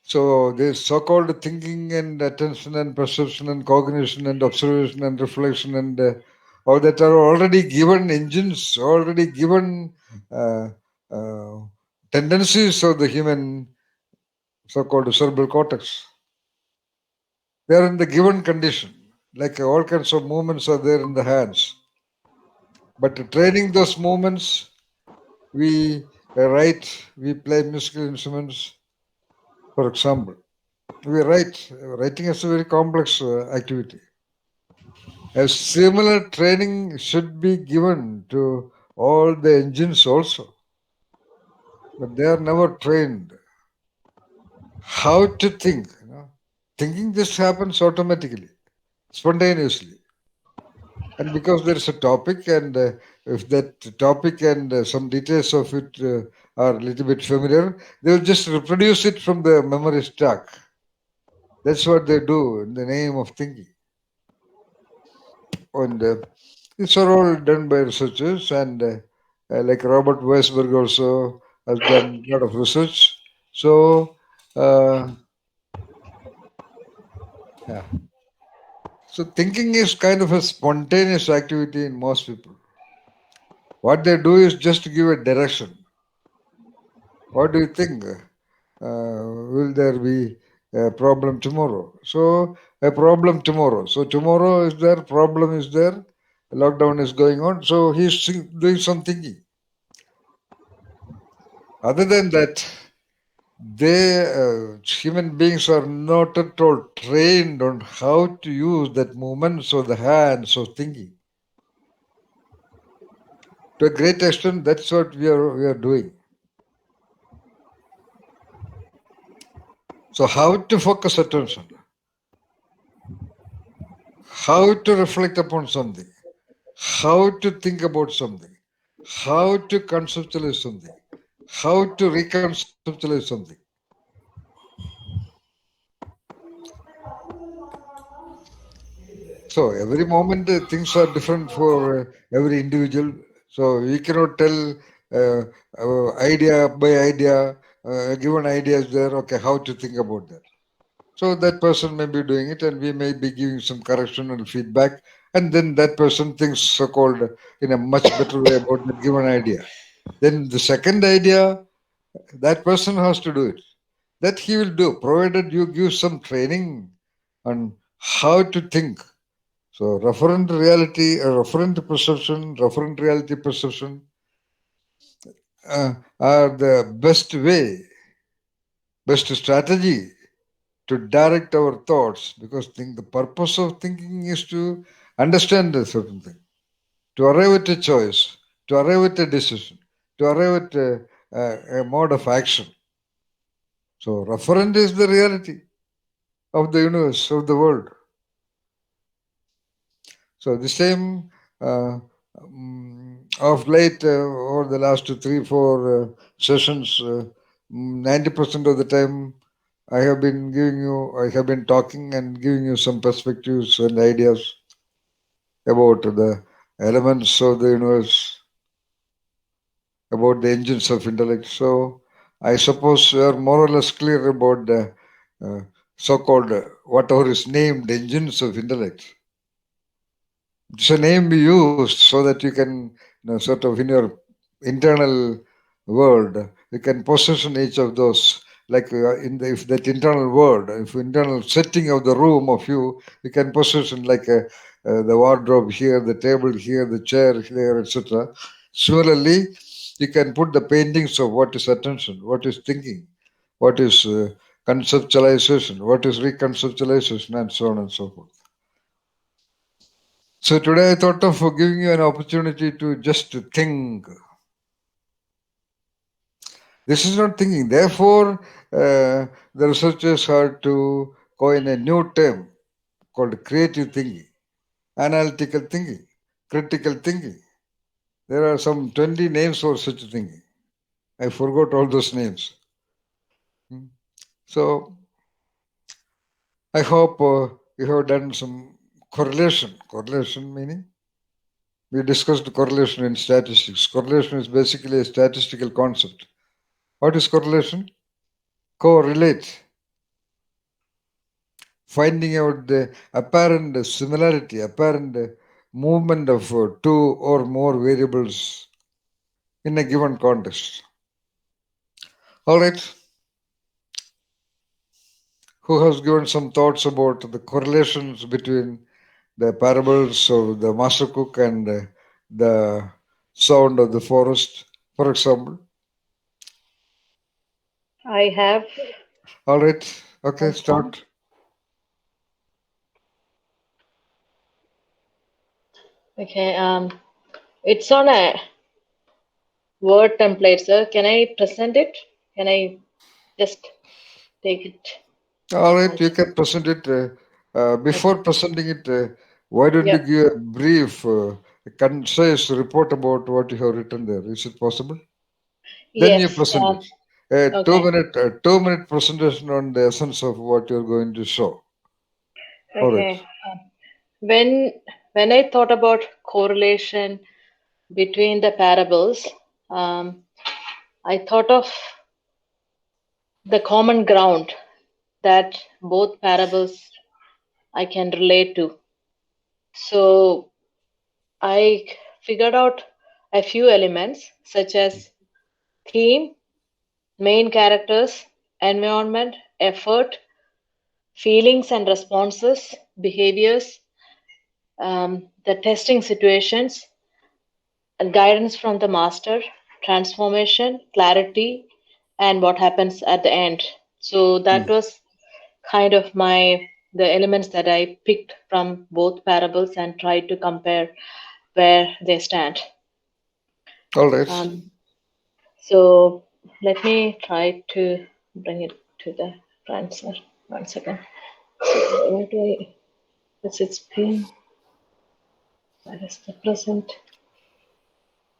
So this so-called thinking and attention and perception and cognition and observation and reflection and all that are already given engines, already given uh, uh, tendencies of the human so-called cerebral cortex. They are in the given condition. Like all kinds of movements are there in the hands. But training those movements, we write, we play musical instruments, for example. We write. Writing is a very complex activity. A similar training should be given to all the engines also, but they are never trained. How to think? Thinking just happens automatically, spontaneously, and because there is a topic, and if that topic and some details of it are a little bit familiar, they will just reproduce it from the memory stack. That's what they do in the name of thinking. And these are all done by researchers, and like Robert Weisberg also has done a lot of research. So, uh, yeah. So thinking is kind of a spontaneous activity in most people. What they do is just to give a direction. What do you think? Will there be a problem tomorrow? So a problem tomorrow. So tomorrow is there, problem is there, lockdown is going on. So he's doing some thinking. Other than that, they human beings are not at all trained on how to use that movements of the hands of thinking. To a great extent, that's what we are doing. So how to focus attention, how to reflect upon something, how to think about something, how to conceptualize something, how to reconceptualize something. So every moment things are different for every individual. So we cannot tell idea by idea, given idea is there, okay, how to think about that. So that person may be doing it, and we may be giving some correction and feedback, and then that person thinks so-called in a much better way about the given idea. Then the second idea, that person has to do it. That he will do, provided you give some training on how to think. So referent reality, referent perception, referent reality perception are the best way, best strategy to direct our thoughts, because the purpose of thinking is to understand a certain thing, to arrive at a choice, to arrive at a decision, to arrive at a mode of action. So referent is the reality of the universe, of the world. So the same of late over the last 3, 4 sessions, 90% of the time I have been talking and giving you some perspectives and ideas about the elements of the universe, about the engines of intellect. So I suppose you are more or less clear about the uh, so-called whatever is named engines of intellect. It's a name we use so that you can, sort of in your internal world, you can position each of those. Like if that internal world, if internal setting of the room of you, you can position like the wardrobe here, the table here, the chair here, etc. Similarly, you can put the paintings of what is attention, what is thinking, what is conceptualization, what is reconceptualization, and so on and so forth. So today I thought of giving you an opportunity to just think. This is not thinking. Therefore, the researchers had to coin a new term called creative thinking, analytical thinking, critical thinking. There are some 20 names for such thinking. I forgot all those names. Hmm. So I hope you have done some correlation. Correlation meaning we discussed correlation in statistics. Correlation is basically a statistical concept. What is correlation? Correlate. finding out the apparent similarity, apparent movement of two or more variables in a given context. All right. Who has given some thoughts about the correlations between the parables of the master cook and the sound of the forest, for example? I have All right. Okay, some. start. Okay, it's on a Word template, sir. Can I present it? Can I just take it? All right, One you second. can present it. Before Okay. presenting it, why don't you Yeah. give a brief, concise report about what you have written there? Is it possible? Then you Yes. present it. A Okay. 2 minute presentation on the essence of what you're going to show. All right. Okay. When when I thought about correlation between the parables, um, I thought of the common ground that both parables I can relate to. So I figured out a few elements such as theme, main characters, environment, effort, feelings and responses, behaviors, the testing situations, and guidance from the master, transformation, clarity, and what happens at the end. So that Mm. was kind of the elements that I picked from both parables and tried to compare where they stand. All right. Um, so let me try to bring it to the front, sir. 1 second. So where do I? It's pin. That is the present.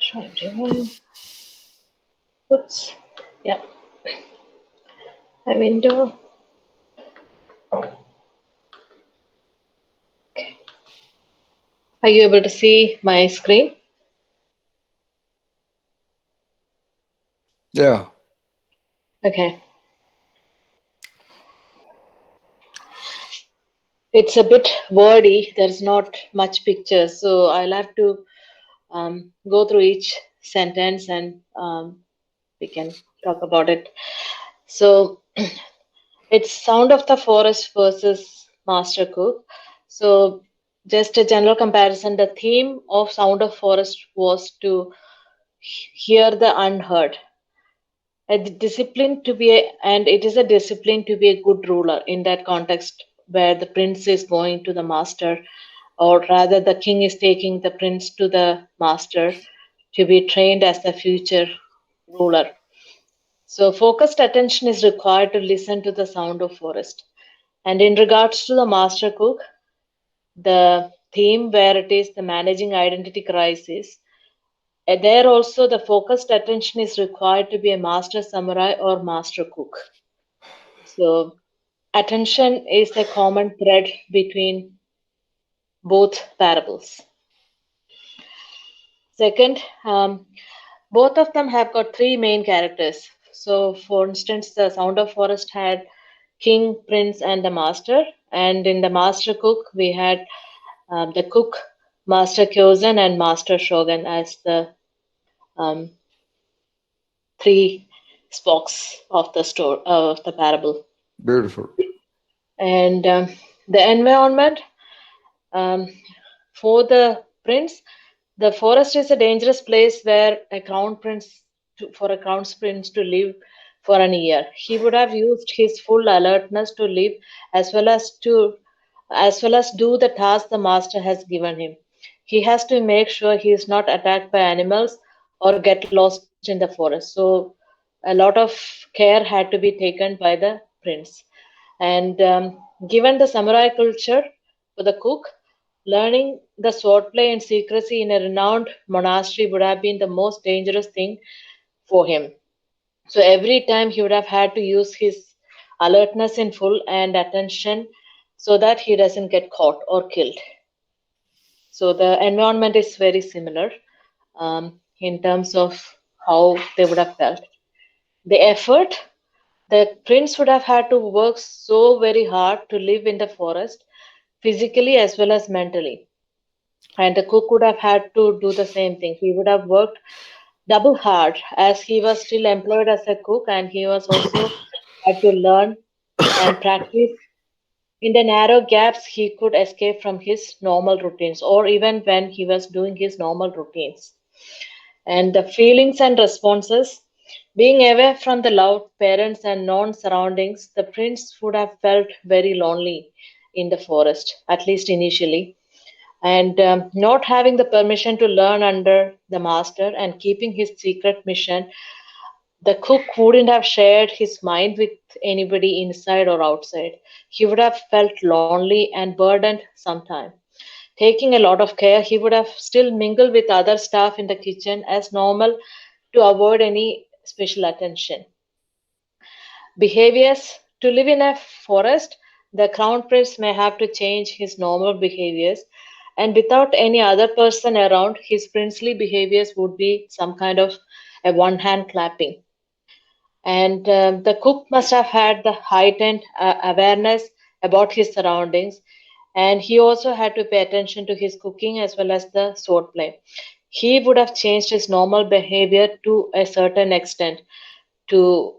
Try to oops. Yeah. A window. Are you able to see my screen? Yeah. Okay. It's a bit wordy. There's not much pictures, so I'll have to go through each sentence and we can talk about it. So it's Sound of the Forest versus Master Cook. So just a general comparison. The theme of Sound of Forest was to hear the unheard. And it is a discipline to be a good ruler in that context where the prince is going to the master, or rather, the king is taking the prince to the master to be trained as the future ruler. So, focused attention is required to listen to the sound of forest. And in regards to the master cook, the theme where it is the managing identity crisis, there also the focused attention is required to be a master samurai or master cook. So, attention is the common thread between both parables. Second, both of them have got three main characters. So, for instance, the Sound of Forest had king, prince, and the master. And in the master cook, we had the cook, master kyozen, and master shogun as the um, three spokes of the story of the parable. Beautiful. And the environment um, for the prince, the forest is a dangerous place where for a crown prince to live for an year. He would have used his full alertness to live as well as do the task the master has given him. He has to make sure he is not attacked by animals or get lost in the forest. So a lot of care had to be taken by the prince. And given the samurai culture for the cook, learning the swordplay and secrecy in a renowned monastery would have been the most dangerous thing for him. So every time he would have had to use his alertness in full and attention so that he doesn't get caught or killed. So the environment is very similar in terms of how they would have felt. The effort. The prince would have had to work so very hard to live in the forest, physically as well as mentally. And the cook would have had to do the same thing. He would have worked double hard as he was still employed as a cook, and he was also had to learn and practice. In the narrow gaps, he could escape from his normal routines, or even when he was doing his normal routines. And the feelings and responses, being away from the loud parents and known surroundings, the prince would have felt very lonely in the forest, at least initially. And not having the permission to learn under the master and keeping his secret mission, the cook wouldn't have shared his mind with anybody inside or outside. He would have felt lonely and burdened sometime. Taking a lot of care, he would have still mingled with other staff in the kitchen as normal to avoid any special attention. Behaviors, to live in a forest, the crown prince may have to change his normal behaviors, and without any other person around, his princely behaviors would be some kind of a one hand clapping. And the cook must have had the heightened awareness about his surroundings, and he also had to pay attention to his cooking as well as the swordplay. He would have changed his normal behavior to a certain extent to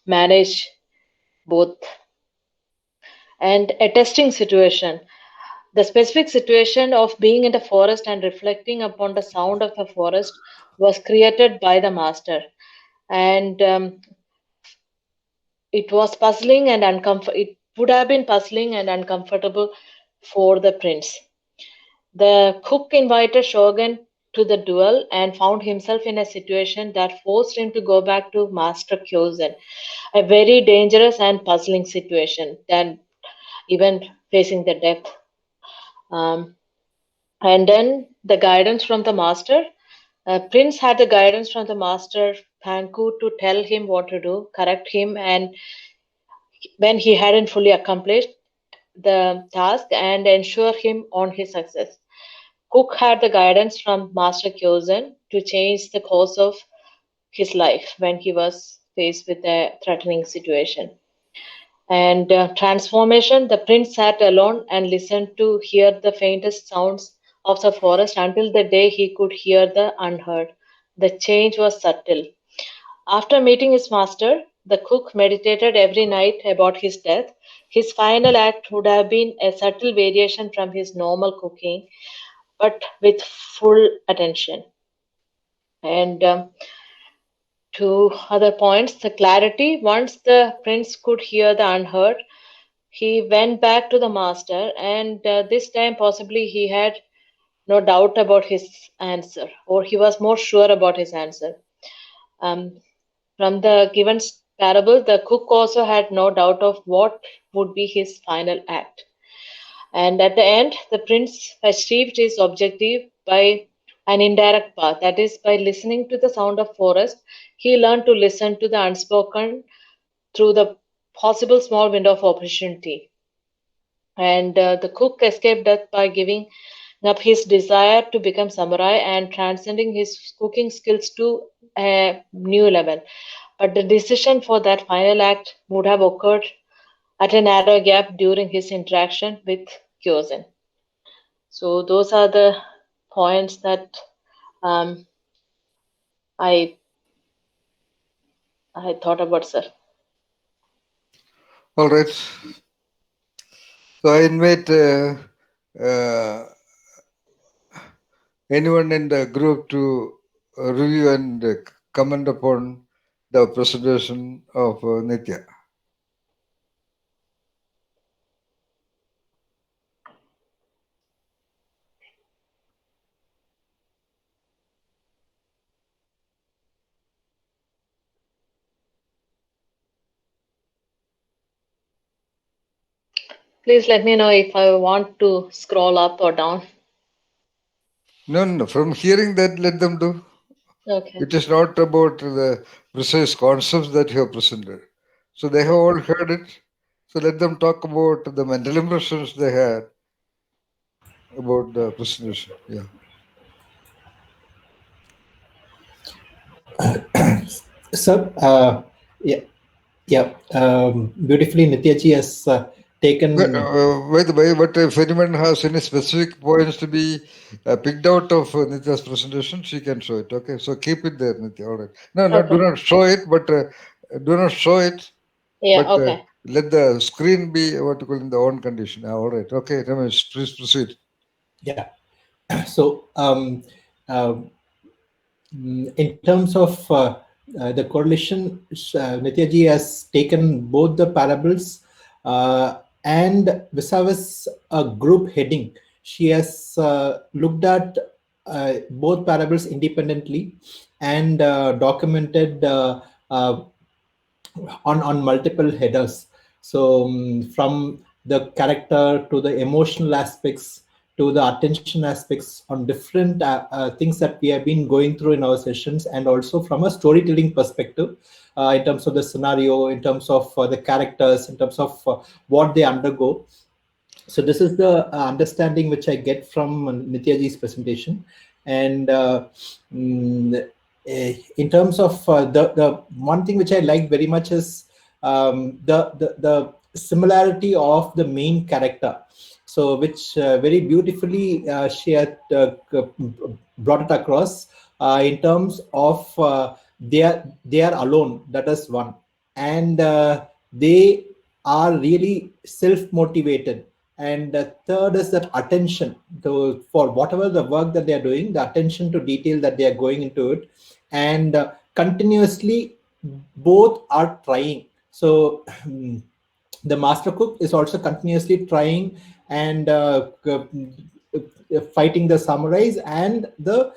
manage both. And a testing situation, the specific situation of being in the forest and reflecting upon the sound of the forest was created by the master. And it was puzzling and uncomfortable. It would have been puzzling and uncomfortable for the prince. The cook invited Shogun to the duel and found himself in a situation that forced him to go back to Master Kyozen, a very dangerous and puzzling situation than even facing the death. Um, and then the guidance from the master. Prince had the guidance from the master Panku to tell him what to do, correct him, and when he hadn't fully accomplished the task and ensure him on his success. Cook had the guidance from Master Kyozen to change the course of his life when he was faced with a threatening situation. And transformation, the prince sat alone and listened to hear the faintest sounds of the forest until the day he could hear the unheard. The change was subtle. After meeting his master, the cook meditated every night about his death. His final act would have been a subtle variation from his normal cooking, but with full attention. And to other points, the clarity. Once the prince could hear the unheard, he went back to the master, and this time possibly he had no doubt about his answer, or he was more sure about his answer. Um, from the given parable, the cook also had no doubt of what would be his final act. And at the end, the prince achieved his objective by an indirect path, that is, by listening to the sound of forest. He learned to listen to the unspoken through the possible small window of opportunity. And the cook escaped death by giving up his desire to become samurai and transcending his cooking skills to a new level. But the decision for that final act would have occurred at a narrow gap during his interaction with Kyozen. So those are the points that um, I I thought about, sir. All right. So I invite uh, anyone in the group to review and comment upon the presentation of Nitya. Please let me know if I want to scroll up or down. No, no, from hearing that, let them do. Okay. It is not about the precise concepts that you have presented. So they have all heard it. So let them talk about the mental impressions they had about the presentation. Yeah. So, yeah. Yeah, beautifully Nityaji has taken. By the way, but if anyone has any specific points to be picked out of Nitya's presentation, she can show it. Okay, so keep it there, Nitya. All right. No, no, do Okay. not show it, but do not show it, Yeah, but okay. let the screen be what you call in the on condition. All right. Okay, Ramesh, please proceed. Yeah. So in terms of the correlation, Nityaji has taken both the parables and vis-a-vis a group heading. She has looked at both parables independently and documented on multiple headers. So from the character to the emotional aspects to the attention aspects on different things that we have been going through in our sessions, and also from a storytelling perspective, in terms of the scenario, in terms of the characters, in terms of what they undergo. So this is the understanding which I get from Nityaji's presentation. And in terms of the one thing which I like very much is the similarity of the main character. So which very beautifully she had brought it across in terms of they are alone. That is one, and they are really self-motivated. And the third is that attention to for whatever the work that they are doing, the attention to detail that they are going into it, and continuously both are trying. So the master cook is also continuously trying and fighting the samurais, and the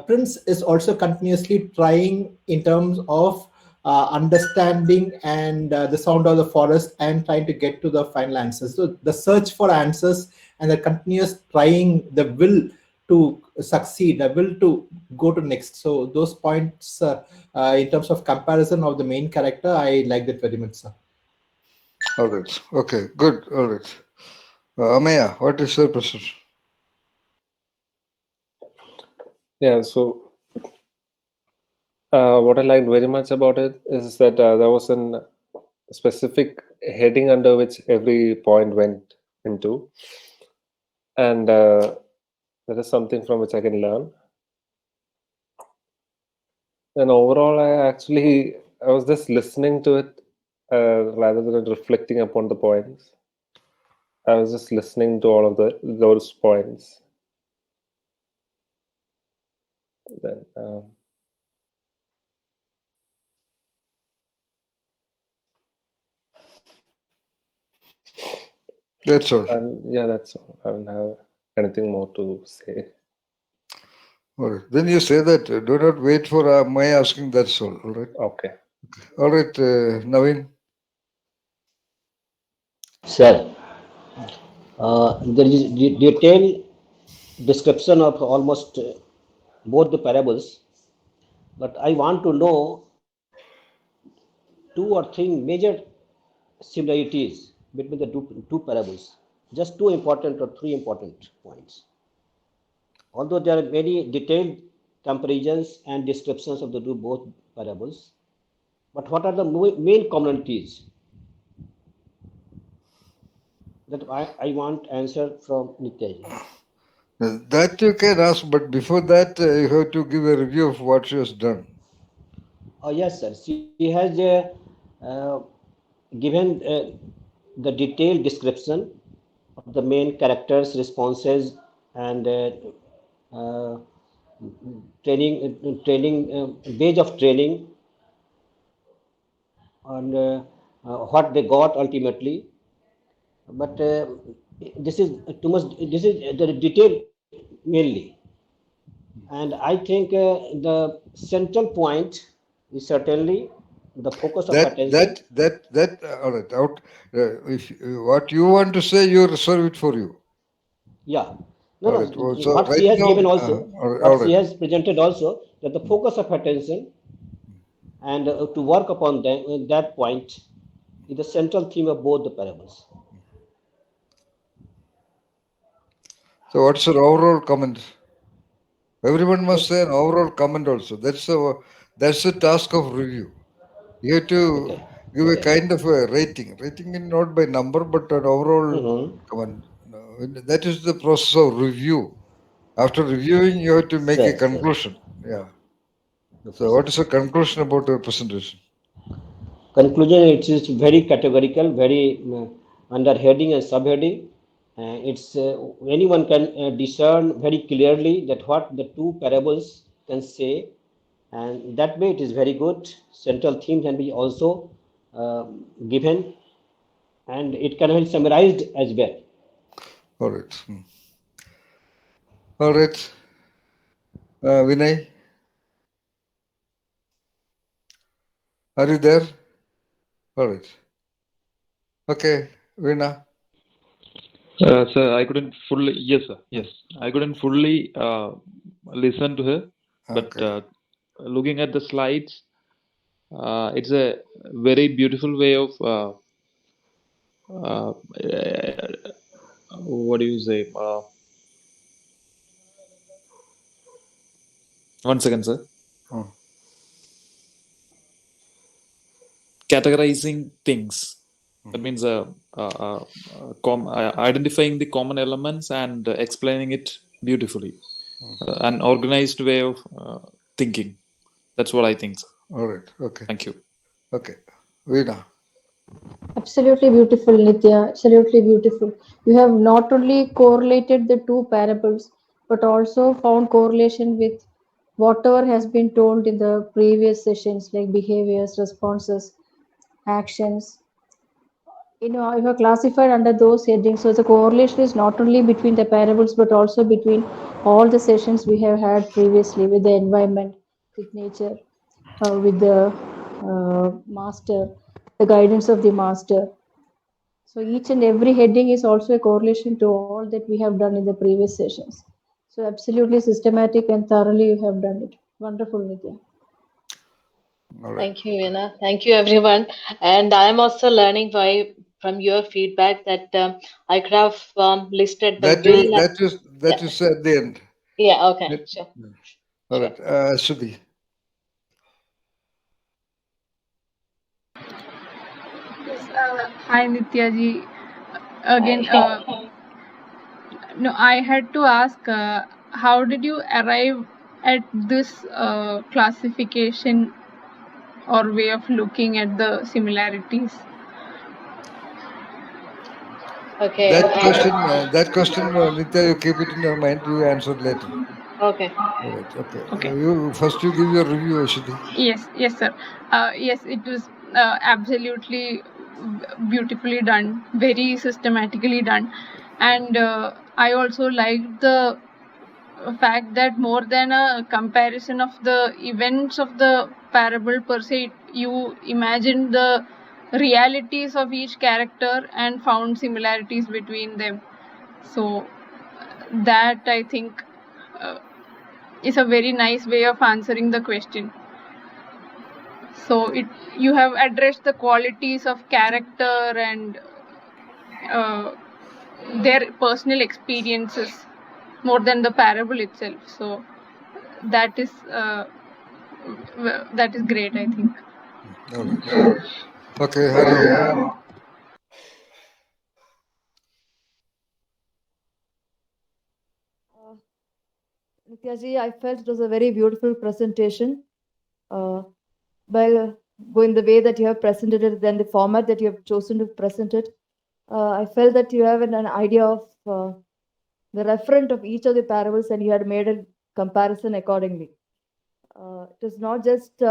prince is also continuously trying in terms of understanding and the sound of the forest and trying to get to the final answers. So the search for answers and the continuous trying, the will to succeed, the will to go to next. So those points, in terms of comparison of the main character, I liked it very much, sir. All right. Okay, good. All right. Amaya, what is your perception? Yeah, so what I liked very much about it is that there was a specific heading under which every point went into, and that is something from which I can learn. And overall, I was just listening to it rather than reflecting upon the points. I was just listening to all of those points. Then, That's all. and yeah, that's all. I don't have anything more to say. All right. Then you say that do not wait for my asking. That's all. All right. Okay. All right, Naveen. Sir, there is detailed description of almost both the parables, but I want to know two or three major similarities between the two parables. Just two important or three important points. Although there are many detailed comparisons and descriptions of the two both parables, but what are the main commonalities that I want answer from Nityaji? That you can ask, but before that, you have to give a review of what she has done. Oh yes, sir. She has uh, given the detailed description of the main characters, responses, and uh, wage of training, and what they got ultimately. But this is too much. This is the detail mainly, and I think the central point is certainly the focus of attention. All right. Out. If what you want to say, you reserve it for you. Yeah. No, All no. right. So What right she has now, given also, all what she right. has presented also, that the focus of attention and to work upon them, that point is the central theme of both the parables. So what's your overall comment? Everyone must Yes. say an overall comment also. That's the task of review. You have to Okay. give a kind of a rating. Rating is not by number, but an overall. Mhm. Come on, that is the process of review. After reviewing, you have to make a Yes, yes. conclusion. Yeah. So, what is the conclusion about your presentation? Conclusion, it is very categorical, very under heading and subheading. It's anyone can discern very clearly that what the two parables can say, and that way it is very good. Central theme can be also given, and it can be summarized as well. All right. All right. Vinay, are you there? All right. Okay, Veena. Sir, I couldn't fully. Yes, sir. Yes, I couldn't fully listen to her, but Okay. looking at the slides, it's a very beautiful way of what do you say? 1 second, sir. Oh, Categorizing things. That means identifying the common elements and explaining it beautifully. An organized way of thinking. That's what I think, sir. all right. Okay. Thank you. Okay. Veena. Absolutely beautiful, Nitya. Absolutely beautiful. You have not only correlated the two parables, but also found correlation with whatever has been told in the previous sessions, like behaviors, responses, actions. You have classified under those headings. So the correlation is not only between the parables, but also between all the sessions we have had previously with the environment, with nature, with the master, the guidance of the master. So each and every heading is also a correlation to all that we have done in the previous sessions. So absolutely systematic and thoroughly you have done it. Wonderful, Nitya. All right. Thank you, Veena. Thank you, everyone. And I am also learning from your feedback that I could have listed the will. That Yeah, is at the end. yeah, okay, Let- sure, All sure. right. Shruti. Hi Nitya ji. Again, no, I had to ask, how did you arrive at this classification or way of looking at the similarities? Okay, That question, Nitya, you keep it in your mind. You answer later. okay. All right. Okay. Okay. You give your review, Shruti. Yes, sir. Yes, it was absolutely beautifully done, very systematically done, and I also liked the fact that more than a comparison of the events of the parable per se, you imagined the realities of each character and found similarities between them. So that I think uh, is a very nice way of answering the question. So you have addressed the qualities of character and uh, their personal experiences more than the parable itself. So that is great, I think. All right. Okay. Hari. Nityaji, I felt it was a very beautiful presentation. By going the way that you have presented it, then the format that you have chosen to present it, I felt that you have an idea of the referent of each of the parables and you had made a comparison accordingly. It is not just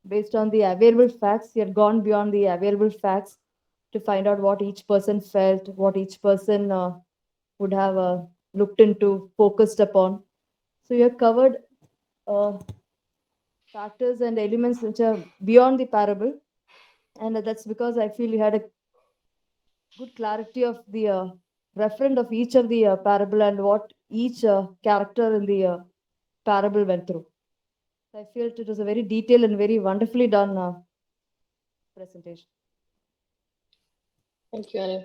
based on the available facts, you had gone beyond the available facts to find out what each person felt, what each person would have looked into, focused upon. So you have covered factors and elements which are beyond the parable, and that's because I feel you had a good clarity of the referent of each of the parable and what each character in the parable went through. I felt it was a very detailed and very wonderfully done presentation. Thank you, Anu.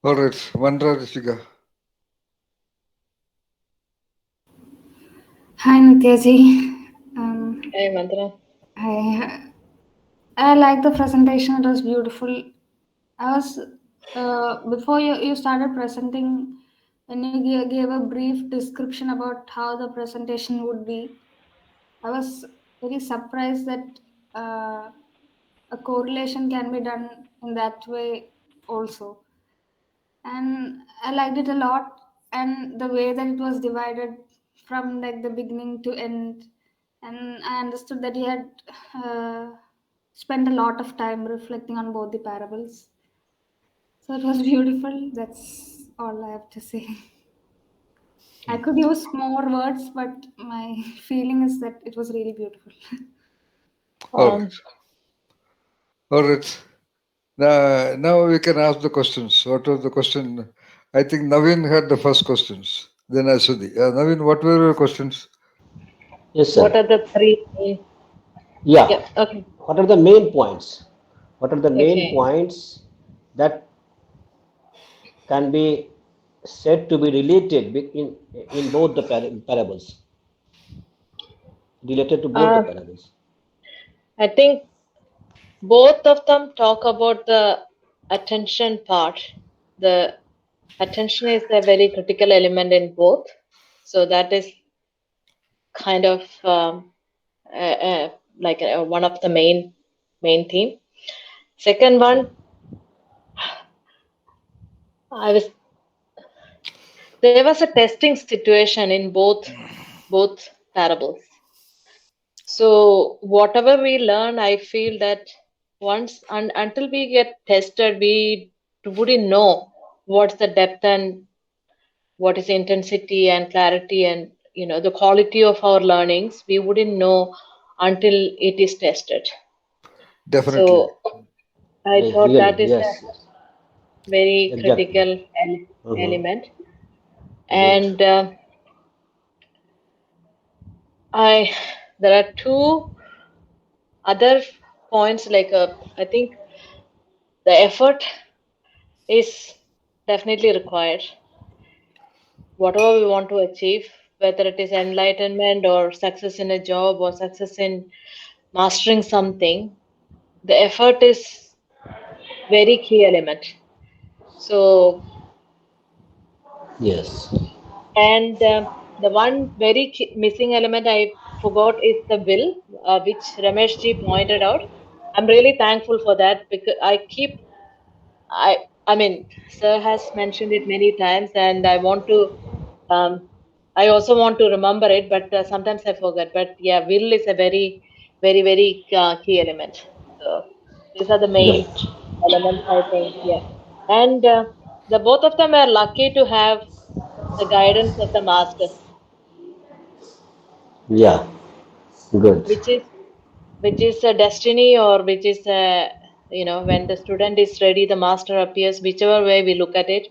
All right. Vandra Rishika. Hi Nityaji. Hey, Mandana. I I like the presentation. It was beautiful. I was before you started presenting, when you gave a brief description about how the presentation would be, I was very surprised that a correlation can be done in that way also, and I liked it a lot. And the way that it was divided from like the beginning to end, and I understood that he had uh, spent a lot of time reflecting on both the parables. So it was beautiful. That's all I have to say. I could use more words, but my feeling is that it was really beautiful. All Um, right. All right. Now we can ask the questions. What was the question? I think Naveen had the first questions. Then Aswati. Naveen, what were your questions? Yes, what sir. are the three main? Yeah. Yeah, okay. What are the main points? What are the main Okay. points that can be said to be related in both the parables? Related to both the Uh, parables. I think both of them talk about the attention part. The attention is a very critical element in both. So that is kind of like one of the main theme. Second one, I was there was a testing situation in both parables. So whatever we learn, I feel that once until we get tested, we wouldn't know what's the depth and what is intensity and clarity and the quality of our learnings. We wouldn't know until it is tested. Definitely. So I thought Really, that is a yes, very exactly. critical Mm-hmm. element. Good. And I there are two other points like I think the effort is definitely required. Whatever we want to achieve, whether it is enlightenment or success in a job or success in mastering something, the effort is very key element. So, Yes. and the one very missing element I forgot is the will, which Ramesh ji pointed out. I'm really thankful for that because I I mean, sir has mentioned it many times, and um, I also want to remember it, but sometimes I forget. But yeah, will is a very key element. So these are the main Right. elements, I think. Yeah, and the both of them are lucky to have the guidance of the master, Yeah. Good. which is a destiny or which is a when the student is ready, the master appears. Whichever way we look at it,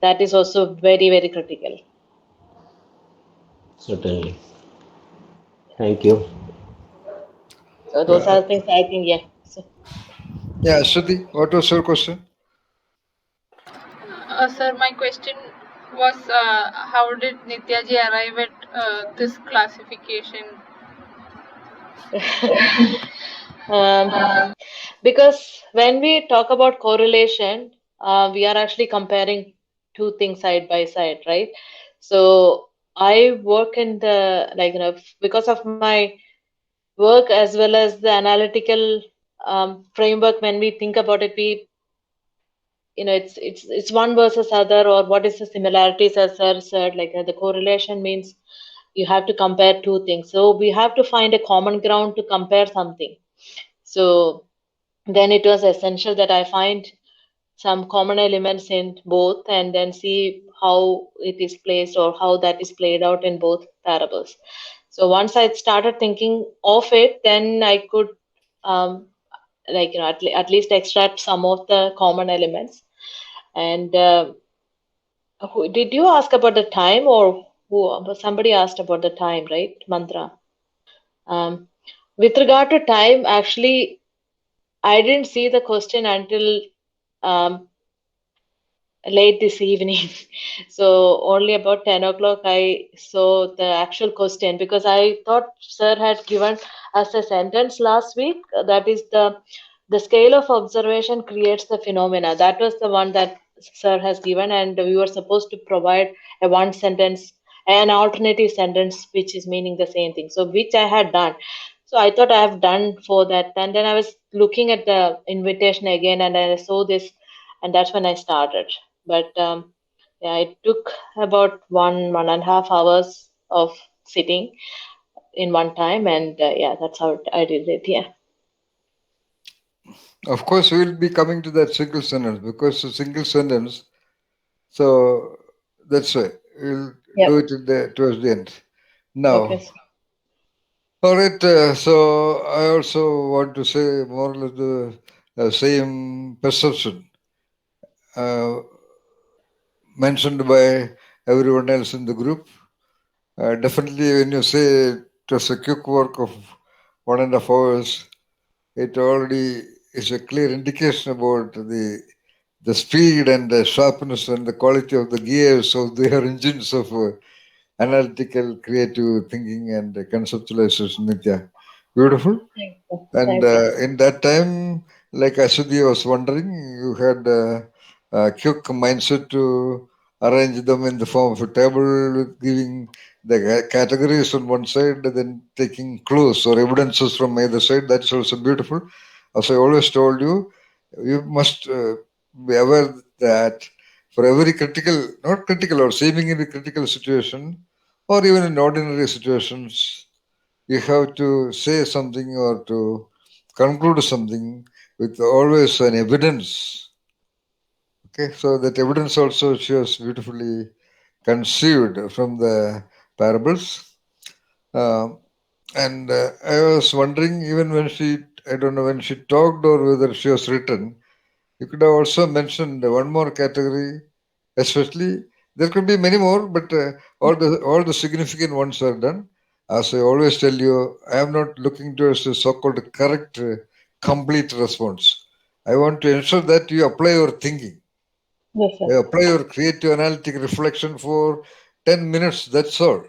that is also very critical. Certainly. Thank you. So those Uh, are the things I think. Yeah. So, yeah, Aswati, what was your question? Sir, my question was how did Nityaji arrive at this classification? um, because when we talk about correlation, we are actually comparing two things side by side, right? So I work in the because of my work as well as the analytical framework. When we think about it, we it's one versus other, or what is the similarities, as sir said, like the correlation means you have to compare two things, so we have to find a common ground to compare something. So then it was essential that I find some common elements in both and then see how it is placed or how that is played out in both parables. So once I started thinking of it, then I could um, at least extract some of the common elements. And did you ask about the time, or somebody asked about the time, right, Mantra? With regard to time, actually, I didn't see the question until um, late this evening. So only about 10 o'clock I saw the actual question, because I thought sir had given us a sentence last week. That is the scale of observation creates the phenomena. That was the one that sir has given, and we were supposed to provide a one sentence, an alternative sentence which is meaning the same thing. So which I had done. So I thought I have done for that. And then I was looking at the invitation again and I saw this, and that's when I started. But yeah, it took about 1.5 hours of sitting in one time, and yeah, that's how I did it. Yeah. Of course, we will be coming to that single sentence because a single sentence. So that's why we'll do Yep. it towards the end. Now, Okay. all right. So I also want to say more or less the same perception mentioned by everyone else in the group. Definitely, when you say it was a quick work of 1.5 hours, it already is a clear indication about the speed and the sharpness and the quality of the gears of their engines of analytical, creative thinking and conceptualization. Nitya. Beautiful. Thank you. And Thank you. in that time, like Ashwati was wondering, you had a quick mindset to arrange them in the form of a table with giving the categories on one side and then taking clues or evidences from either side. That's also beautiful. As I always told you, you must be aware that for every critical, not critical or seemingly critical situation, or even in ordinary situations, you have to say something or to conclude something with always an evidence. Okay, so that evidence also shows beautifully conceived from the parables. Um, and I was wondering, even when I don't know when she talked or whether she was written, you could have also mentioned one more category, especially there could be many more, but all the significant ones are done. As I always tell you, I am not looking towards the so-called correct, complete response. I want to ensure that you apply your thinking, Yes, sir. you apply your creative analytic reflection for 10 minutes. That's all.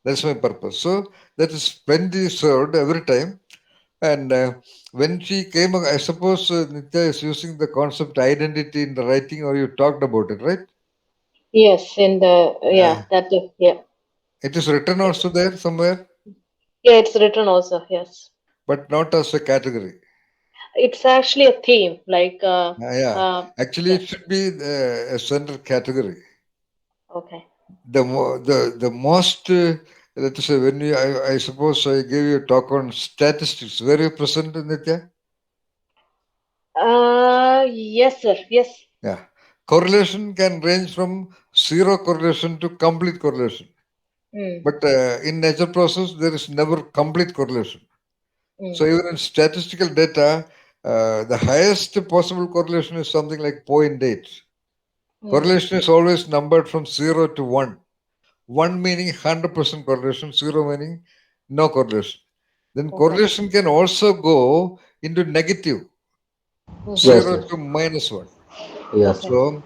That's my purpose. So that is plenty served every time. And when she came, I suppose Nitya is using the concept identity in the writing, or you talked about it, right? Yes, in the Uh, yeah, that yeah. it is written also there somewhere, Yeah, it's written also. Yes. but not as a category. It's actually a theme, like Yeah, actually, yeah. it should be a central category. Okay. The most, let us say, when I suppose I gave you a talk on statistics. Were you present, Nitya? Yes, sir. Yes. Yeah. Correlation can range from zero correlation to complete correlation. Mm, But in nature process, there is never complete correlation. So mm, even in statistical data, the highest possible correlation is something like zero point 0.8. mm. Correlation is always numbered from 0 to 1. 1 meaning 100% correlation, 0 meaning no correlation. Then Okay. correlation can also go into negative, Mm-hmm. Yes, 0 yes, to -1. yes. Okay. So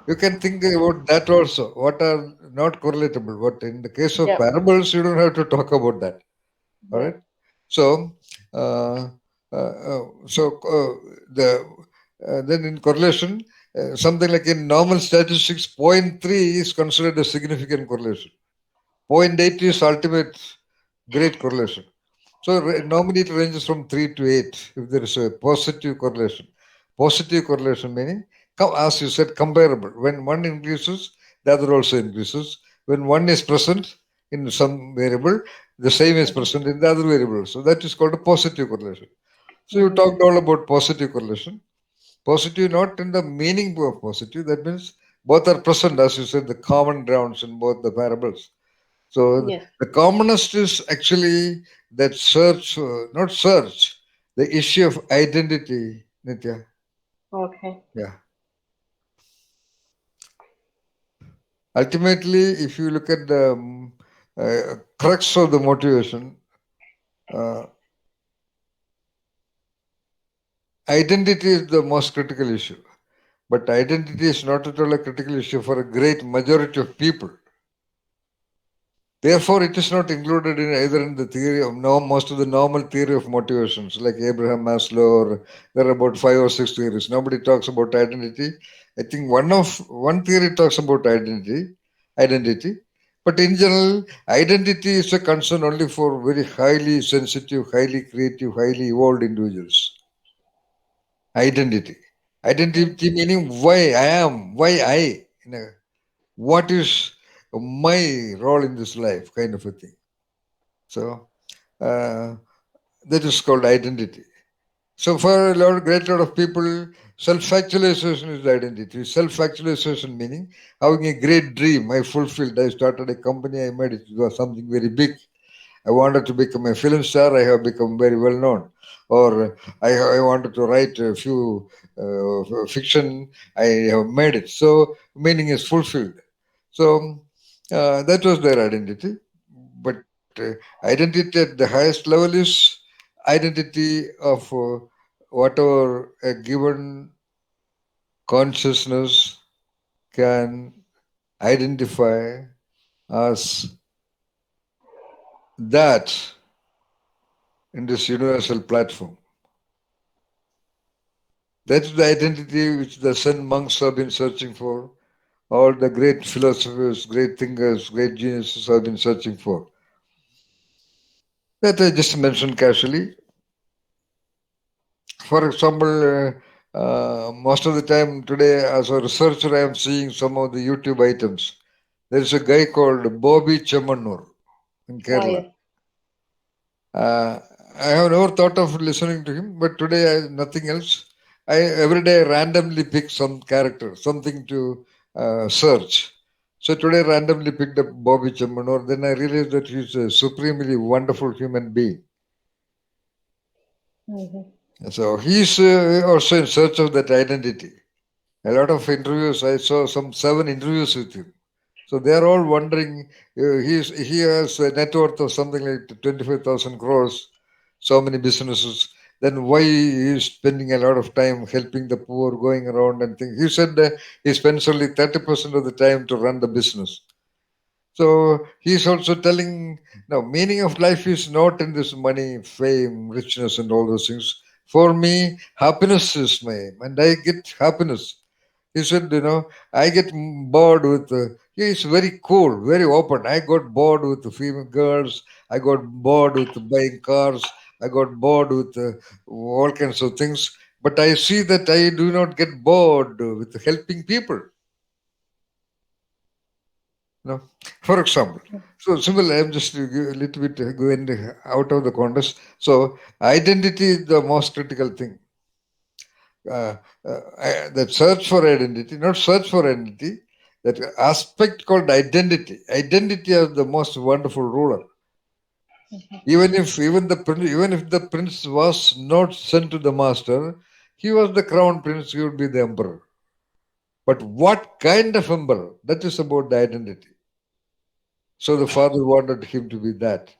you can think about that also. What are not correlatable? But in the case of Yeah. parables, you don't have to talk about that. All Yeah. right. So, uh, the then in correlation, something like in normal statistics, zero point 0.3 is considered a significant correlation. 0.8 is ultimate great correlation. So normally it ranges from 3 to 8 if there is a positive correlation. Positive correlation meaning, as you said, comparable. When one increases, the other also increases. When one is present in some variable, the same is Mm-hmm. present in the other variable. So that is called a positive correlation. So you Mm-hmm. talked all about positive correlation. Positive not in the meaning of positive. That means both are present, as you said, the common grounds in both the parables. So Yes. the commonest is actually that search, not search, the issue of identity, Nitya. Okay. Yeah. Ultimately, if you look at the crux of the motivation, uh, identity is the most critical issue. But identity is not at all a critical issue for a great majority of people. Therefore, it is not included in either in the theory of most of the normal theory of motivations, like Abraham Maslow, or there are about 5 or 6 theories. Nobody talks about identity. I think one theory talks about identity. But in general, identity is a concern only for very highly sensitive, highly creative, highly evolved individuals. Identity. Identity meaning why I am, why I, what is my role in this life, kind of a thing. So that is called identity. So for great lot of people, self-actualization is identity. Self-actualization meaning having a great dream. I fulfilled. I started a company. I made it was something very big. I wanted to become a film star. I have become very well known. Or I wanted to write a few fiction. I have made it. So meaning is fulfilled. So that was their identity. But identity at the highest level is identity of whatever a given consciousness can identify as that in this universal platform. That's the identity which the Zen monks have been searching for. All the great philosophers, great thinkers, great geniuses have been searching for. That I just mentioned casually. For example, most of the time today, as a researcher, I am seeing some of the YouTube items. There is a guy called Bobby Chemanur in Kerala. I have never thought of listening to him, but today nothing else. I every day randomly pick some character, something to search. So today randomly picked up Bobby Chemanur. Then I realized that he's a supremely wonderful human being. So he's also in search of that identity. A lot of interviews, I saw some 7 interviews with him. So they are all wondering, he has a net worth of something like 25,000 crores, so many businesses. Then why he is spending a lot of time helping the poor, going around and things. He said he spends only 30% of the time to run the business. So he's also telling, no, meaning of life is not in this money, fame, richness, and all those things. For me, happiness is my aim, and I get happiness. He said, I get bored with, he is very cool, very open. I got bored with the female girls. I got bored with buying cars. I got bored with all kinds of things. But I see that I do not get bored with helping people. For example, so similarly, I'm just a little bit going out of the context. So identity is the most critical thing. That search for identity, not search for identity, that aspect called identity. Identity is the most wonderful ruler. Even if the prince was not sent to the master, he was the crown prince. He would be the emperor. But what kind of emperor? That is about the identity. So the father wanted him to be that.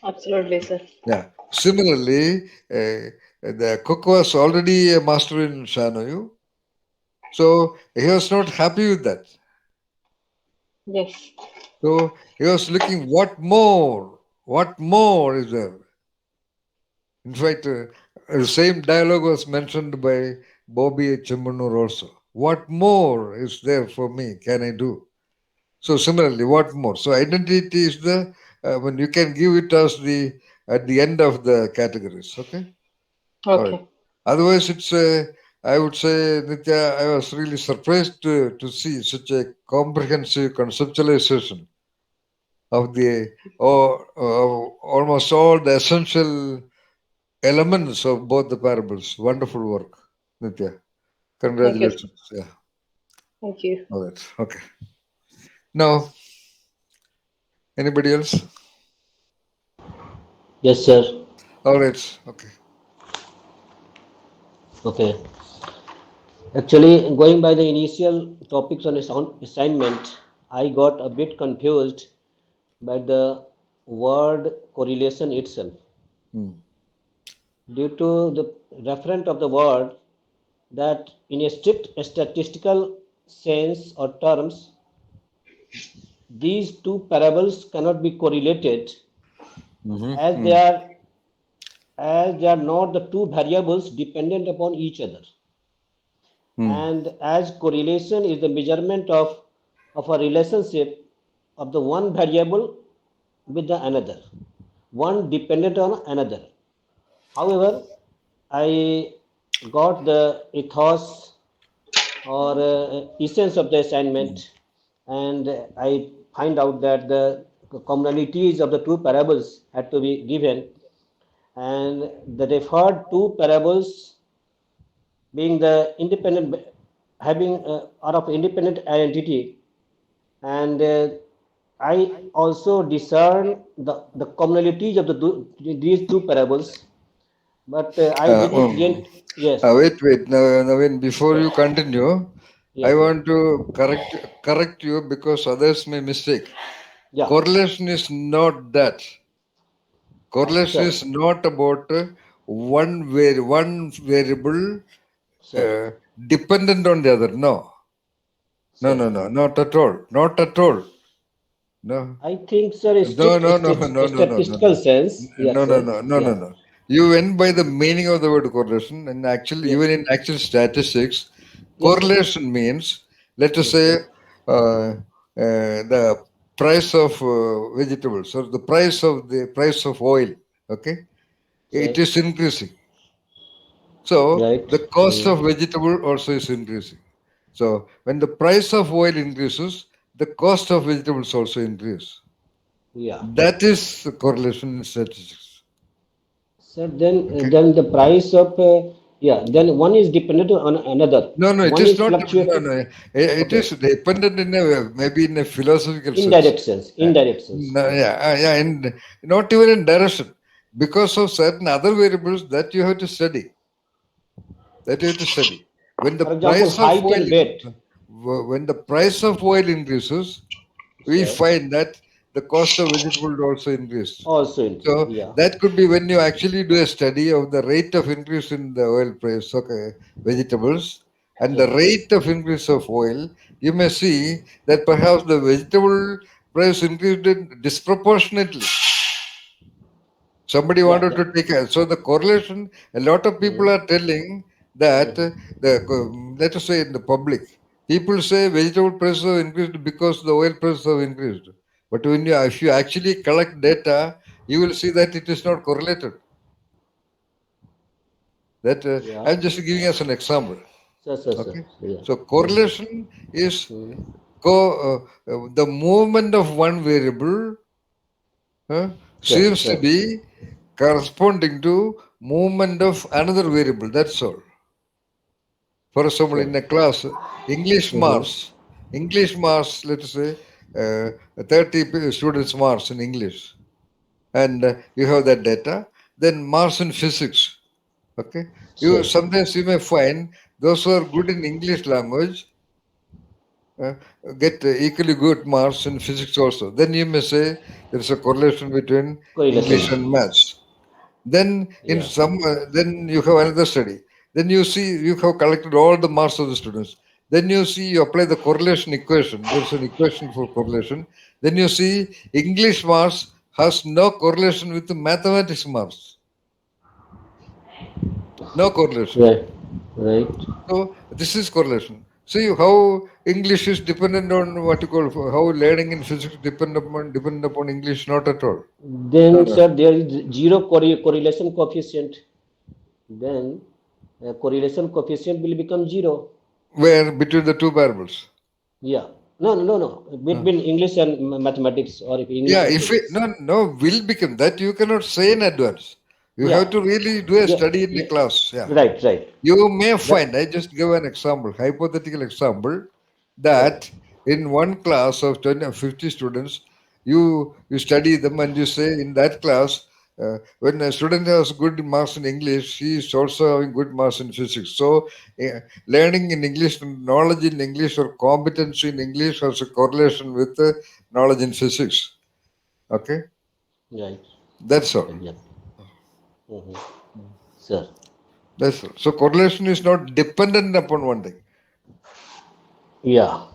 Absolutely, sir. Yeah. Similarly, the cook was already a master in Shanoyu. So he was not happy with that. Yes. So he was looking, what more? What more is there? In fact, the same dialogue was mentioned by Bobby Chemanur also. What more is there for me? Can I do? So similarly, what more? So identity is the when you can give it as the at the end of the categories. Okay. All right. Okay. Otherwise, it's I would say, Nitya, I was really surprised to see such a comprehensive conceptualization of the almost all the essential elements of both the parables. Wonderful work, Nitya. Thank you, sir. Congratulations. Yeah. Thank you. All right. Okay. Now, anybody else? Yes, sir. All right. Okay. Okay. Actually, going by the initial topics on assignment, I got a bit confused by the word correlation itself. Hmm. Due to the referent of the word, that in a strict statistical sense or terms, these two parables cannot be correlated as they are not the two variables dependent upon each other. And as correlation is the measurement of a relationship of the one variable with the another, one dependent on another. However, I got the ethos or essence of the assignment, and I find out that the commonalities of the two parables had to be given, and the referred two parables being the independent, having are of independent identity, and I also discern the commonalities of these two parables, but I didn't get, yes, Wait. Now, Naveen, before you continue, I yes, want to correct you because others may mistake. yeah, Correlation is not that. Correlation sir, is not about one variable sir, dependent on the other. No, sir. not at all. Not at all. No. I think, sir, a No, strict no, no, no, no, no, no, statistical no. sense, yes, No, no, sir, no, no, no, yeah, no. You went by the meaning of the word correlation, and actually, yes, even in actual statistics, yes, sir, correlation means, let us yes, say, sir, the price of vegetables or the price of oil. Okay, it right, is increasing. So right, the cost of vegetable also is increasing. So when the price of oil increases, the cost of vegetables also increase. yeah. That is the correlation in statistics. Sir, Okay. then the price of, yeah, then one is dependent on another. No, it One is is not. No, fluctuating. It Okay. is dependent in maybe in a philosophical sense. Indirect sense. Uh, Indirect sense. no, yeah, and not even in direction, because of certain other variables that you have to study. When the For example, price of height oil, and weight. when the price of oil increases, we Sir. find that the cost of vegetable also increase. Also increase. So Yeah. that could be when you actually do a study of the rate of increase in the oil price of vegetables and the Sir. rate of increase of oil, you may see that perhaps the vegetable price increased disproportionately. Somebody Yeah. wanted to take a, so the correlation, a lot of people are telling that let us say in the public, people say vegetable prices have increased because the oil prices have increased. But when you, if you actually collect data, you will see that it is not correlated. That Yeah. I'm just giving us an example. Sir. Okay, Yeah. so correlation is Hmm. the movement of one variable seems to Sir. be corresponding to movement of another variable. That's all. For example, Sir. in a class, Mm-hmm. English marks, let us say, 30 students marks in English, and you have that data. Then marks in physics. Okay, you Sir. sometimes you may find those who are good in English language uh, get equally good marks in physics also. Then you may say there is a correlation between Correlation. English and maths. Then in Yeah. some, then you have another study. Then you see you have collected all the marks of the students. Then you see you apply the correlation equation. There's an equation for correlation. Then you see English marks has no correlation with the mathematics marks. No correlation. Right. Right. So this is correlation. See how English is dependent on what you call how learning in physics depend upon English. Not at all. Then, sir, there is zero correlation coefficient. Then correlation coefficient will become zero. Where between the two variables. Yeah. No. Between English and mathematics, or if English Yeah, and if it physics. no will become that you cannot say in advance. You Yeah. have to really do a Yeah. study in the Yeah. class. Yeah. Right. You may That, find, I just give an example, hypothetical example, sir. that in one class of 20 or 50 students, you study them and you say in that class, when a student has good marks in English, he is also having good marks in physics. So, learning in English, knowledge in English, or competency in English has a correlation with knowledge in physics. Okay, Right. that's all. Exactly. Sir. That's all. So correlation is not dependent upon one thing. Yeah.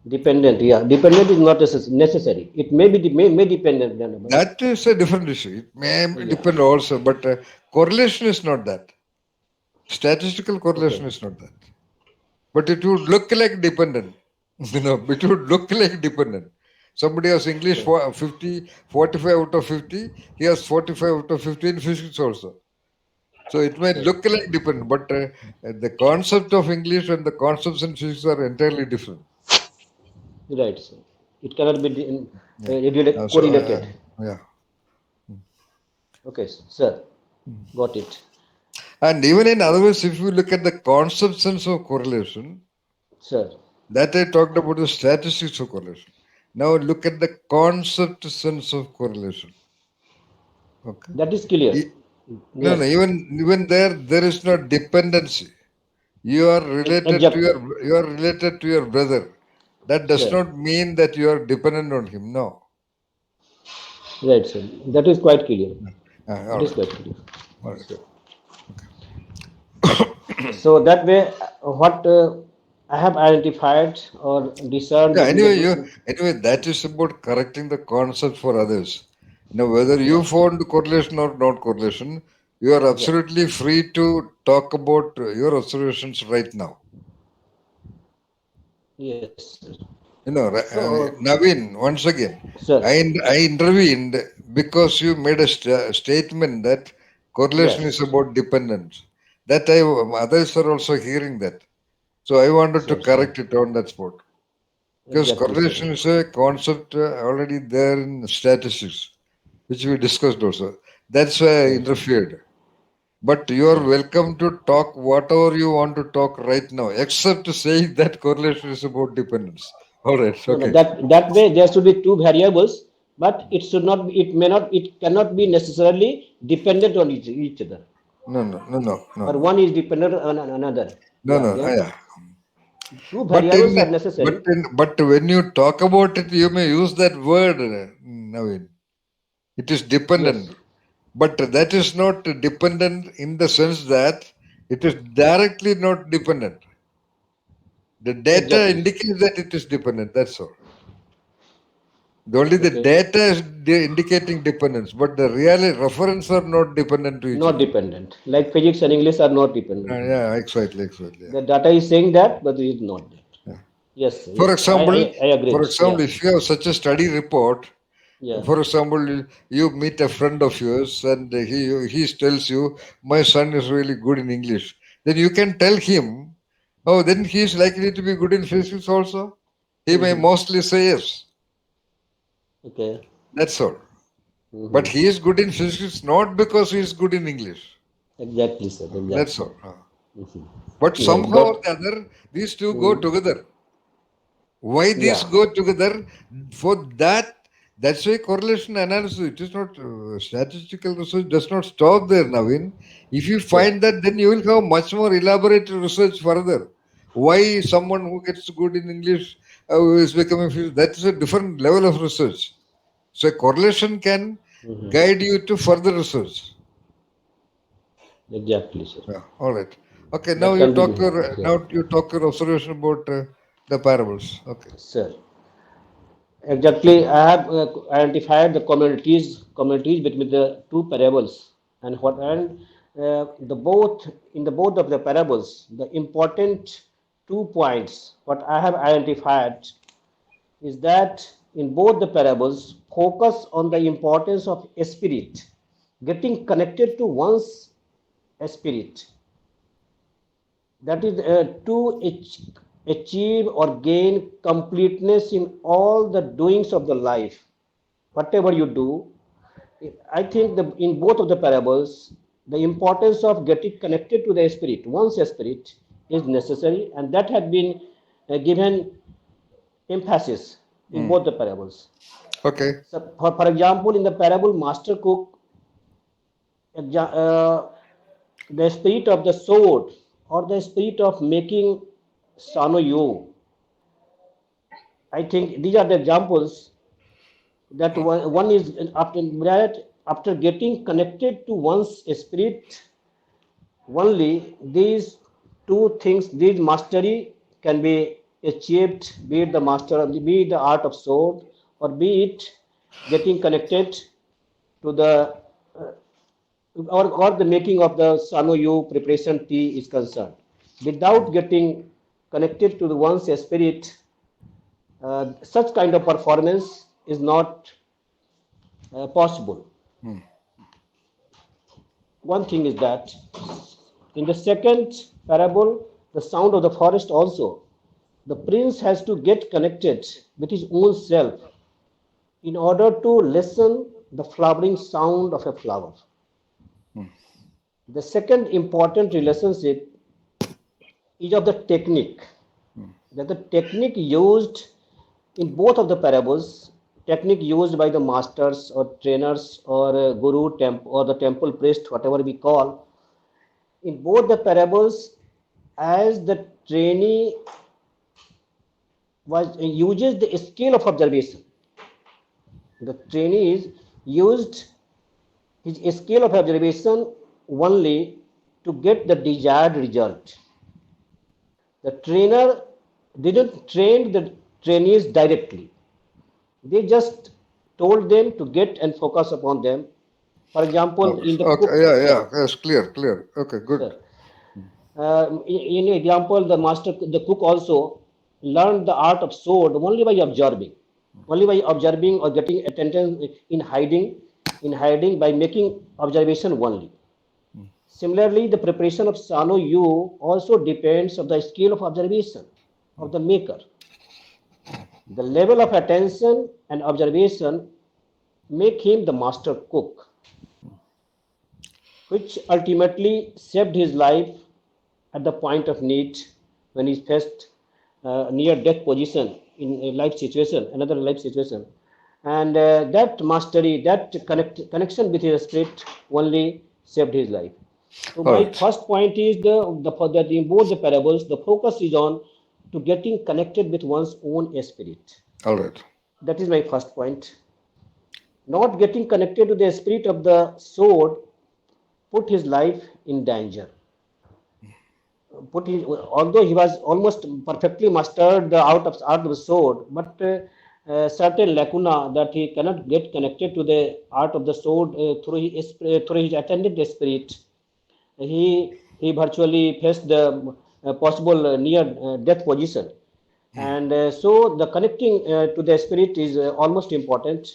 Dependent. Yeah. Dependent is not necessary. It may be may dependent. But That is a different issue. It may depend also, but correlation is not that. Statistical correlation is not that. But it would look like dependent. It would look like dependent. Somebody has English for 50, 45 out of 50. He has 45 out of 50 in physics also. So it may look like dependent, but the concept of English and the concepts in physics are entirely different. Right. So it cannot be So, correlated. yeah. Okay, sir. Got it. And even in other words, if you look at the concept sense of correlation, Sir. that I talked about the statistics of correlation. Now look at the concept sense of correlation. Okay. That is clear. No, Yes. no. Even there is no dependency. You are related to your brother. That does not mean that you are dependent on him. No. Right, sir. That is quite clear. All It is right. quite clear. All right. So that way, what I have identified or discerned. Yeah, anyway, that is about correcting the concept for others. Now, whether you found correlation or not correlation, you are absolutely free to talk about your observations right now. Yes, sir. Naveen, once again, I intervened because you made a statement that correlation is about dependence. That others are also hearing that. So I wanted to correct it on that spot. Because correlation is a concept already there in statistics, which we discussed also. That's why I interfered. But you are welcome to talk whatever you want to talk right now, except saying that correlation is about dependence. All right. Okay. No, that way there should be two variables, but it should not. It cannot be necessarily dependent on each other. No. Or one is dependent on another. No. Two variables are necessary. But when you talk about it, you may use that word, Naveen. It is dependent. Yes. But that is not dependent in the sense that it is directly not dependent. The data indicates that it is dependent. That's all. Only the data is indicating dependence, but the real reference are not dependent to each other. Not dependent. Like physics and English are not dependent. Yeah, exactly. The data is saying that, but it is not that. Yeah. Yes. For example, I agree. If you have such a study report, for example, you meet a friend of yours and he tells you, my son is really good in English. Then you can tell him, oh, then he is likely to be good in physics also. He may mostly say yes. Okay. That's all. But he is good in physics not because he is good in English. Exactly, sir. Exactly. That's all. But somehow or the other, these two go together. Why these go together? For that's why correlation analysis, it is not statistical research, does not stop there, Naveen. If you find that, then you will have much more elaborate research further. Why someone who gets good in English is becoming physics, that is a different level of research. So correlation can guide you to further research. Exactly, sir. Yeah. All right. Okay. Now you talk your observation about the parables. Okay. Sir. Exactly. I have identified the communities between the two parables, and the both of the parables, the important 2 points. What I have identified is that in both the parables, focus on the importance of spirit, getting connected to one's spirit. That is to achieve or gain completeness in all the doings of the life. Whatever you do, I think in both of the parables, the importance of getting connected to the spirit, one's spirit, is necessary, and that had been given emphasis in both the parables. Okay. So, for example, in the parable Master Cook, the spirit of the sword or the spirit of making Sanoyo. I think these are the examples that one is after getting connected to one's spirit, only these two things, these mastery can be achieved, be it the master, be it the art of sword, or be it getting connected to the or the making of the Sanoyu preparation tea is concerned. Without getting connected to the one's spirit, such kind of performance is not possible. One thing is that in the second parable, the sound of the forest also, the prince has to get connected with his own self in order to listen the flowering sound of a flower. The second important relationship is of the technique. That the technique used in both of the parables, technique used by the masters or trainers or guru or the temple priest, whatever we call, in both the parables, as the trainee uses the scale of observation. The trainees used his scale of observation only to get the desired result. The trainer didn't train the trainees directly. They just told them to get and focus upon them. For example, in the Okay, cook, yeah, yes, clear. Okay, good. sir, in example, the cook also learned the art of sword only by observing or getting attention in hiding by making observation only. Similarly, the preparation of Sano Yu also depends on the skill of observation of the maker. The level of attention and observation make him the master cook, which ultimately saved his life at the point of need when he faced near death position in a life situation, another life situation. And that mastery, that connection with his spirit only saved his life. So All my right. first point is that in both the parables, the focus is on to getting connected with one's own spirit. All right. That is my first point. Not getting connected to the spirit of the sword put his life in danger. Although he was almost perfectly mastered the art of the sword, but certain lacuna that he cannot get connected to the art of the sword through his attendant spirit. He virtually faced the possible near death position, and so the connecting to the spirit is almost important,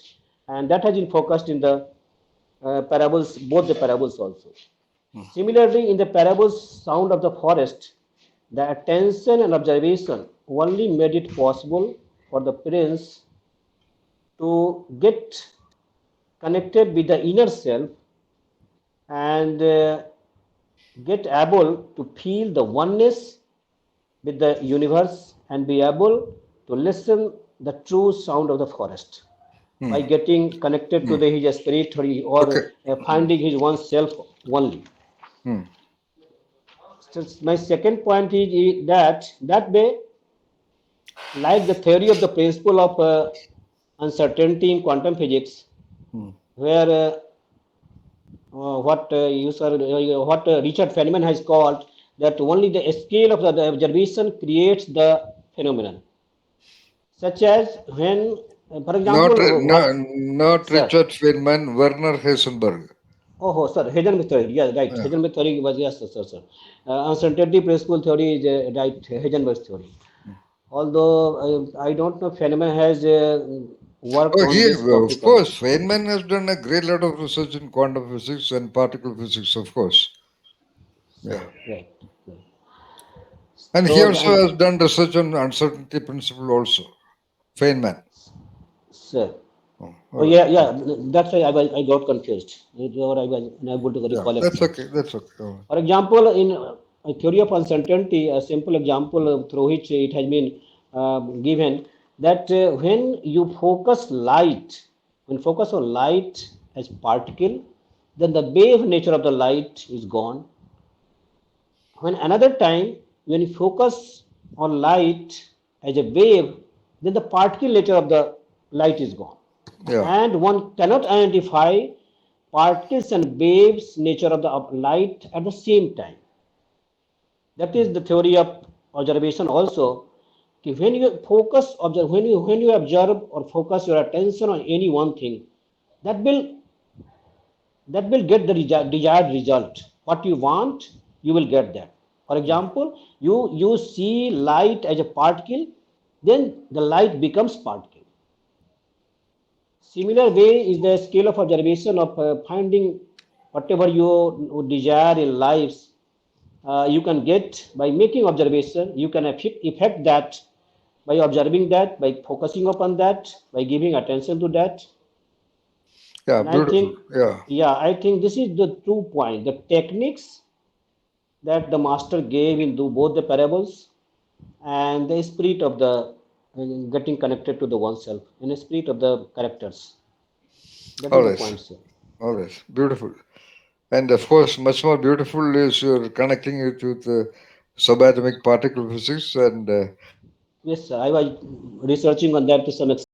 and that has been focused in the parables, both the parables also. Similarly, in the parables Sound of the Forest, the attention and observation only made it possible for the prince to get connected with the inner self and get able to feel the oneness with the universe and be able to listen the true sound of the forest by getting connected to his spirit or Okay. finding his oneself only. So my second point is that way, like the theory of the principle of uncertainty in quantum physics, where what Richard Feynman has called that only the scale of the observation creates the phenomenon, such as when, for Not, example, not sir. Richard Feynman, Werner Heisenberg. Oh, sir, Heisenberg theory. Yeah, right. Yeah. Heisenberg theory was, yes, sir. Uncertainty principle theory is right. Heisenberg theory. Although I don't know, Feynman has worked Oh, on this topic of or not. course, Feynman has done a great lot of research in quantum physics and particle physics, of course. Yeah. Right. And he So, also has done research on uncertainty principle also. Feynman. sir. Oh, Oh, yeah. That's why I got confused. Or I was unable to yeah, recall that's exactly. okay. That's okay. Oh. For example, in a theory of uncertainty, a simple example through which it has been given that when focus on light as particle, then the wave nature of the light is gone. When another time, when you focus on light as a wave, then the particle nature of the light is gone. Yeah. And one cannot identify particles and waves nature of the light at the same time. That is the theory of observation also. When you focus, when you observe or focus your attention on any one thing, that will get the desired result. What you want, you will get that. For example, you see light as a particle, then the light becomes particle. Similar way is the scale of observation of finding whatever you desire in lives. You can get by making observation. You can affect that by observing that, by focusing upon that, by giving attention to that. Yeah, And I beautiful. think, Yeah. I think this is the true point. The techniques that the master gave in both the parables and the spirit of the getting connected to the oneself and the spirit of the characters. That All is the right. point, sir. All right. Beautiful. And of course, much more beautiful is you're connecting it with subatomic particle physics and Yes, sir. I was researching on that to some extent.